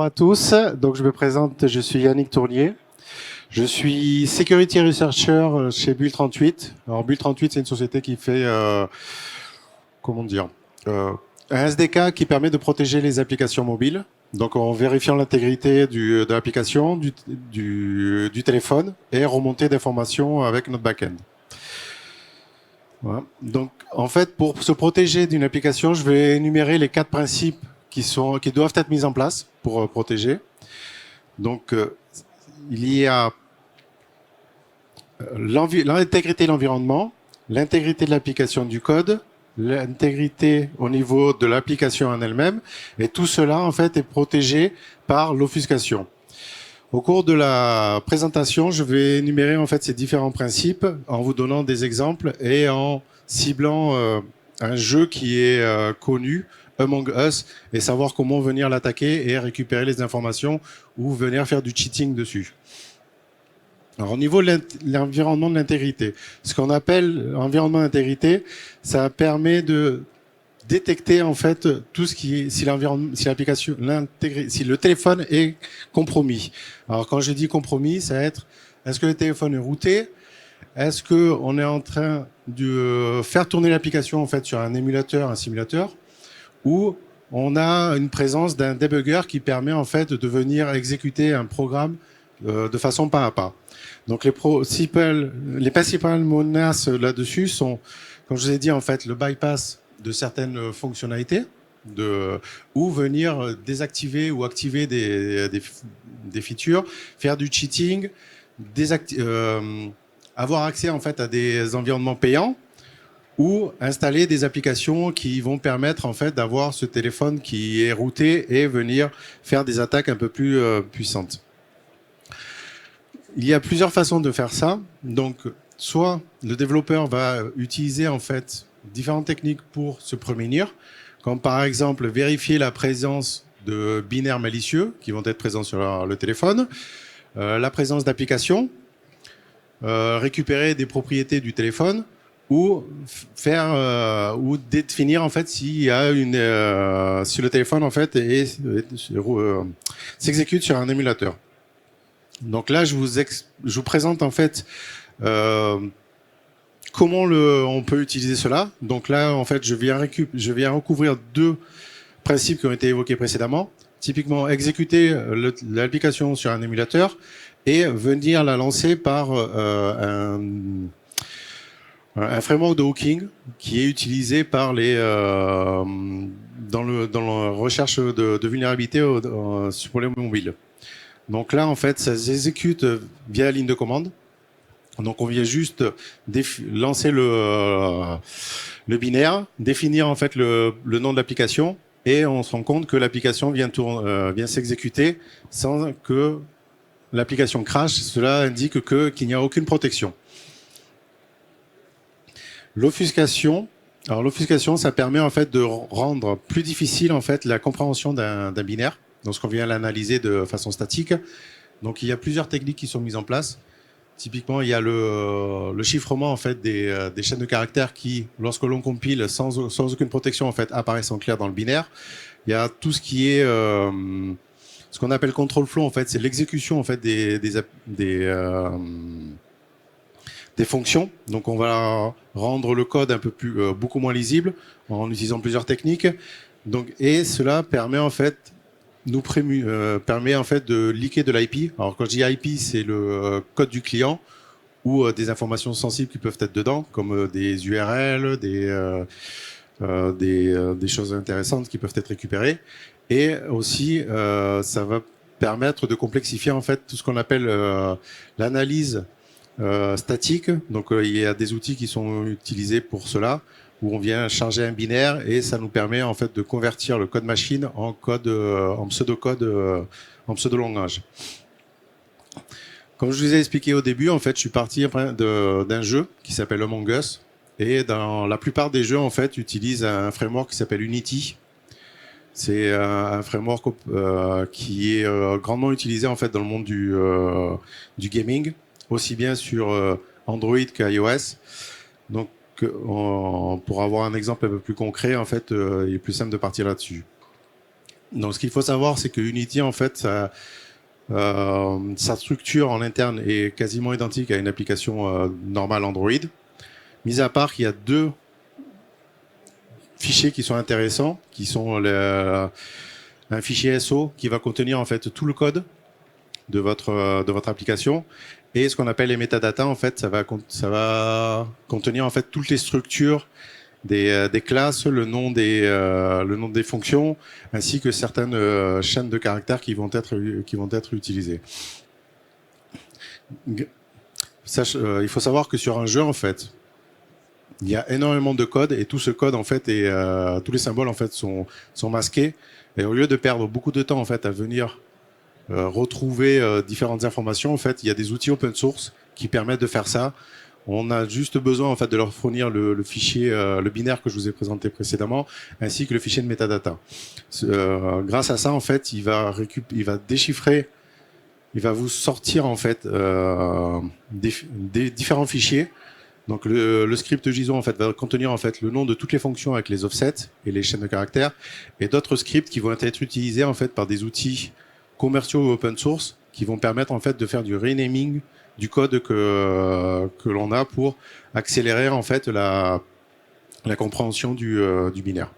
à tous. Donc, je me présente, je suis Yannick Tournier. Je suis Security Researcher chez Bull38. Alors, Bull38, c'est une société qui fait, comment dire, un SDK qui permet de protéger les applications mobiles. Donc, en vérifiant l'intégrité de l'application, du téléphone et remontée d'informations avec notre backend. Voilà. Donc, en fait, pour se protéger d'une application, je vais énumérer les 4 principes qui doivent être mis en place pour protéger. Donc, il y a l'intégrité de l'environnement, l'intégrité de l'application du code, l'intégrité au niveau de l'application en elle-même, et tout cela, en fait, est protégé par l'offuscation. Au cours de la présentation, je vais énumérer en fait ces différents principes en vous donnant des exemples et en ciblant un jeu qui est connu, Among Us, et savoir comment venir l'attaquer et récupérer les informations ou venir faire du cheating dessus. Alors, au niveau de l'environnement de l'intégrité, ce qu'on appelle environnement d'intégrité, ça permet de détecter en fait tout ce qui, si l'application, si le téléphone est compromis. Alors quand je dis compromis, ça va être, est-ce que le téléphone est routé? Est-ce que on est en train de faire tourner l'application en fait sur un émulateur, un simulateur, ou on a une présence d'un debugger qui permet en fait de venir exécuter un programme de façon pas à pas. Donc les principales menaces là-dessus sont, comme je vous ai dit en fait, le bypass de certaines fonctionnalités, ou venir désactiver ou activer des features, faire du cheating, avoir accès en fait à des environnements payants, ou installer des applications qui vont permettre en fait d'avoir ce téléphone qui est routé et venir faire des attaques un peu plus puissantes. Il y a plusieurs façons de faire ça. Donc, soit le développeur va utiliser en fait différentes techniques pour se prémunir, comme par exemple vérifier la présence de binaires malicieux qui vont être présents sur le téléphone, la présence d'applications, récupérer des propriétés du téléphone, ou faire ou définir en fait s'il y a si le téléphone en fait s'exécute sur un émulateur. Donc là, je vous présente en fait comment on peut utiliser cela. Donc là, en fait, je viens recouvrir 2 principes qui ont été évoqués précédemment. Typiquement, exécuter l'application sur un émulateur et venir la lancer par un framework de hooking qui est utilisé par dans la recherche de vulnérabilité sur les mobiles. Donc là, en fait, ça s'exécute via la ligne de commande. Donc on vient juste lancer le binaire, définir en fait le nom de l'application, et on se rend compte que l'application vient s'exécuter sans que l'application crash. Cela indique qu'il n'y a aucune protection. L'offuscation. Alors l'offuscation, ça permet en fait de rendre plus difficile en fait la compréhension d'un binaire. Donc, ce qu'on vient l'analyser de façon statique. Donc, il y a plusieurs techniques qui sont mises en place. Typiquement, il y a le chiffrement en fait des chaînes de caractères qui, lorsque l'on compile sans aucune protection, en fait, apparaissent en clair dans le binaire. Il y a tout ce qui est ce qu'on appelle control flow. En fait, c'est l'exécution en fait des fonctions. Donc, on va rendre le code un peu beaucoup moins lisible en utilisant plusieurs techniques. Donc, et cela permet en fait permet en fait de leaker de l'IP. Alors quand je dis IP, c'est le code du client ou des informations sensibles qui peuvent être dedans, comme des URL, des choses intéressantes qui peuvent être récupérées. Et aussi, ça va permettre de complexifier en fait tout ce qu'on appelle l'analyse statique. Donc il y a des outils qui sont utilisés pour cela, où on vient charger un binaire et ça nous permet en fait de convertir le code machine en code, en pseudocode, en pseudo-langage. Comme je vous ai expliqué au début, en fait, je suis parti d'un jeu qui s'appelle Among Us, et dans la plupart des jeux en fait utilisent un framework qui s'appelle Unity. C'est un framework qui est grandement utilisé en fait dans le monde du gaming, aussi bien sur Android qu'iOS. Donc pour avoir un exemple un peu plus concret, en fait, il est plus simple de partir là-dessus. Donc, ce qu'il faut savoir, c'est que Unity, en fait, sa structure en interne est quasiment identique à une application normale Android. Mis à part qu'il y a deux fichiers qui sont intéressants, qui sont un fichier SO qui va contenir en fait tout le code de votre application, et ce qu'on appelle les métadatas. En fait, ça va contenir en fait toutes les structures des classes, le nom des fonctions, ainsi que certaines chaînes de caractères qui vont être utilisées. Il faut savoir que sur un jeu, en fait, il y a énormément de code, et tout ce code, en fait, tous les symboles, en fait, sont masqués. Et au lieu de perdre beaucoup de temps, en fait, à venir retrouver différentes informations, en fait, il y a des outils open source qui permettent de faire ça. On a juste besoin, en fait, de leur fournir le fichier, le binaire que je vous ai présenté précédemment, ainsi que le fichier de metadata. Grâce à ça, en fait, il va déchiffrer, il va vous sortir, en fait, des différents fichiers. Donc le script JSON, en fait, va contenir, en fait, le nom de toutes les fonctions avec les offsets et les chaînes de caractères, et d'autres scripts qui vont être utilisés, en fait, par des outils commerciaux ou open source qui vont permettre, en fait, de faire du renaming du code que l'on a pour accélérer, en fait, la compréhension du binaire.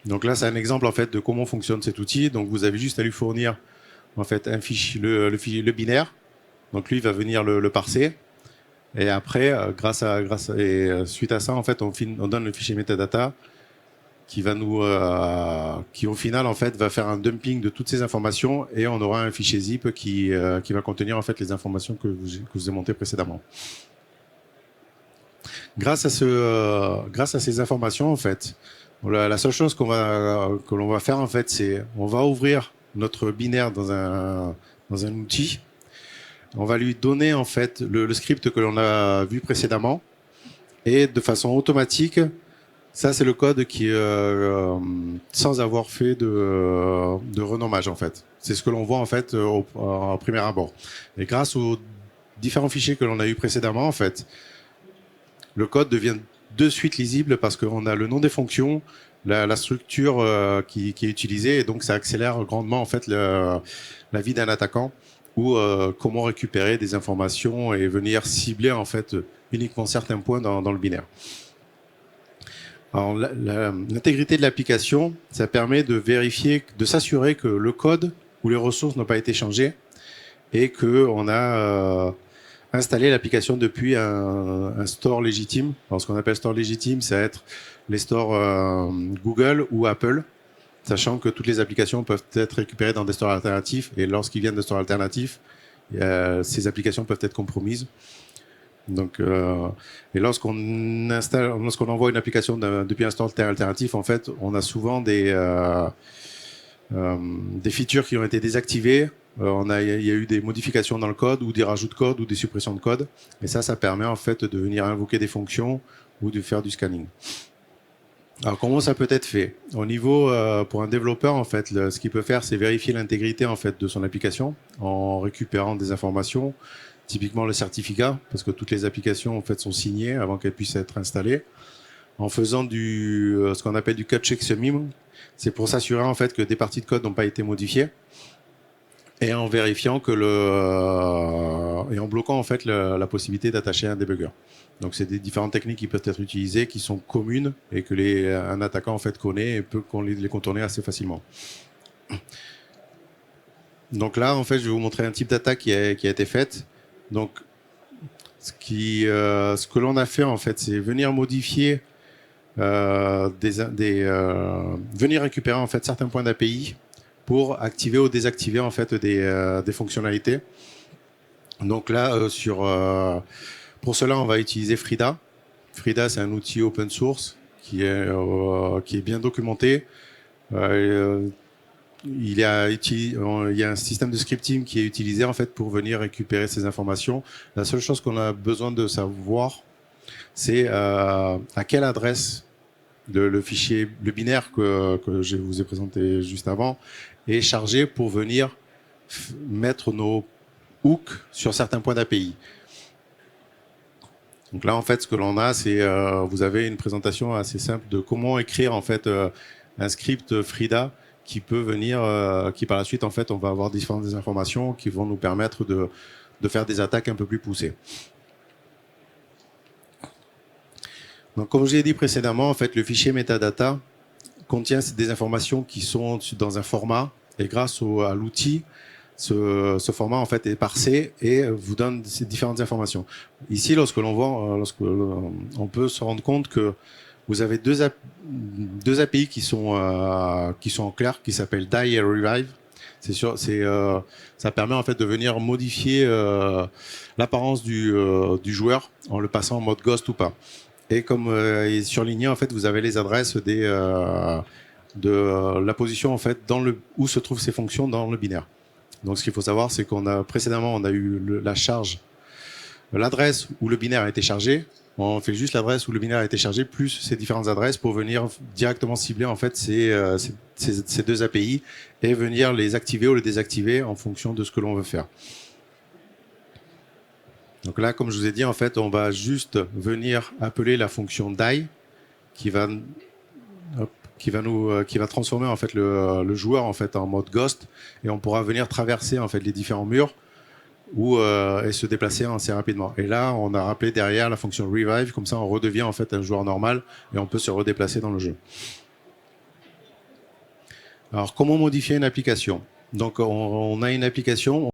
Donc là, c'est un exemple, en fait, de comment fonctionne cet outil. Donc vous avez juste à lui fournir, en fait, un fichier, le binaire. Donc lui, il va venir le parser. Et après, suite à ça, en fait, on donne le fichier metadata qui va qui au final, en fait, va faire un dumping de toutes ces informations, et on aura un fichier zip qui va contenir, en fait, les informations que je vous ai montées précédemment. Grâce à ces informations, en fait, la seule chose que l'on va faire, en fait, c'est on va ouvrir notre binaire dans un outil. On va lui donner, en fait, le script que l'on a vu précédemment, et de façon automatique, ça c'est le code qui sans avoir fait de renommage, en fait. C'est ce que l'on voit, en fait, au premier abord. Et grâce aux différents fichiers que l'on a eu précédemment, en fait, le code devient de suite lisible parce qu'on a le nom des fonctions, la structure qui est utilisée, et donc ça accélère grandement, en fait, la vie d'un attaquant, ou comment récupérer des informations et venir cibler, en fait, uniquement certains points dans le binaire. Alors, l'intégrité de l'application, ça permet de vérifier, de s'assurer que le code ou les ressources n'ont pas été changées, et qu'on a installé l'application depuis un store légitime. Alors, ce qu'on appelle store légitime, ça va être les stores Google ou Apple, sachant que toutes les applications peuvent être récupérées dans des stores alternatifs, et lorsqu'ils viennent de stores alternatifs, ces applications peuvent être compromises. Donc, et lorsqu'on envoie une application depuis un store alternatif, en fait, on a souvent des features qui ont été désactivées. Il y a eu des modifications dans le code, ou des rajouts de code, ou des suppressions de code. Et ça permet, en fait, de venir invoquer des fonctions ou de faire du scanning. Alors, comment ça peut être fait? Au niveau, pour un développeur, en fait, ce qu'il peut faire, c'est vérifier l'intégrité, en fait, de son application en récupérant des informations, typiquement le certificat, parce que toutes les applications, en fait, sont signées avant qu'elles puissent être installées, en faisant ce qu'on appelle du code check sumim. C'est pour s'assurer, en fait, que des parties de code n'ont pas été modifiées, et en vérifiant et en bloquant, en fait, la possibilité d'attacher un débugger. Donc, c'est des différentes techniques qui peuvent être utilisées, qui sont communes, et que un attaquant, en fait, connaît et peut les contourner assez facilement. Donc là, en fait, je vais vous montrer un type d'attaque qui a été faite. Donc, ce que l'on a fait, en fait, c'est venir modifier, venir récupérer, en fait, certains points d'API pour activer ou désactiver, en fait, des fonctionnalités. Donc là, pour cela, on va utiliser Frida. Frida, c'est un outil open source qui est bien documenté. Il y a un système de scripting qui est utilisé, en fait, pour venir récupérer ces informations. La seule chose qu'on a besoin de savoir, c'est à quelle adresse le fichier, le binaire que je vous ai présenté juste avant, est chargé pour venir mettre nos hooks sur certains points d'API. Donc là, en fait, ce que l'on a, c'est vous avez une présentation assez simple de comment écrire, en fait, un script Frida qui peut venir, qui par la suite, en fait, on va avoir différentes informations qui vont nous permettre de faire des attaques un peu plus poussées. Donc, comme je l'ai dit précédemment, en fait, le fichier metadata contient des informations qui sont dans un format, et grâce à l'outil, ce format en fait est parsé et vous donne ces différentes informations. Ici, lorsque l'on voit, on peut se rendre compte que vous avez deux API qui sont en clair, qui s'appellent Die et Revive. C'est sûr, ça permet en fait de venir modifier l'apparence du joueur en le passant en mode ghost ou pas. Et comme il est surligné, en fait, vous avez les adresses de la position en fait où se trouvent ces fonctions dans le binaire. Donc, ce qu'il faut savoir, c'est précédemment, on a eu la charge, l'adresse où le binaire a été chargé. On fait juste l'adresse où le binaire a été chargé, plus ces différentes adresses pour venir directement cibler en fait ces deux API et venir les activer ou les désactiver en fonction de ce que l'on veut faire. Donc là, comme je vous ai dit, en fait, on va juste venir appeler la fonction die qui va transformer en fait le joueur en fait en mode ghost et on pourra venir traverser en fait les différents murs et se déplacer assez rapidement. Et là, on a rappelé derrière la fonction revive, comme ça on redevient en fait un joueur normal et on peut se redéplacer dans le jeu. Alors, comment modifier une application? Donc, on a une application.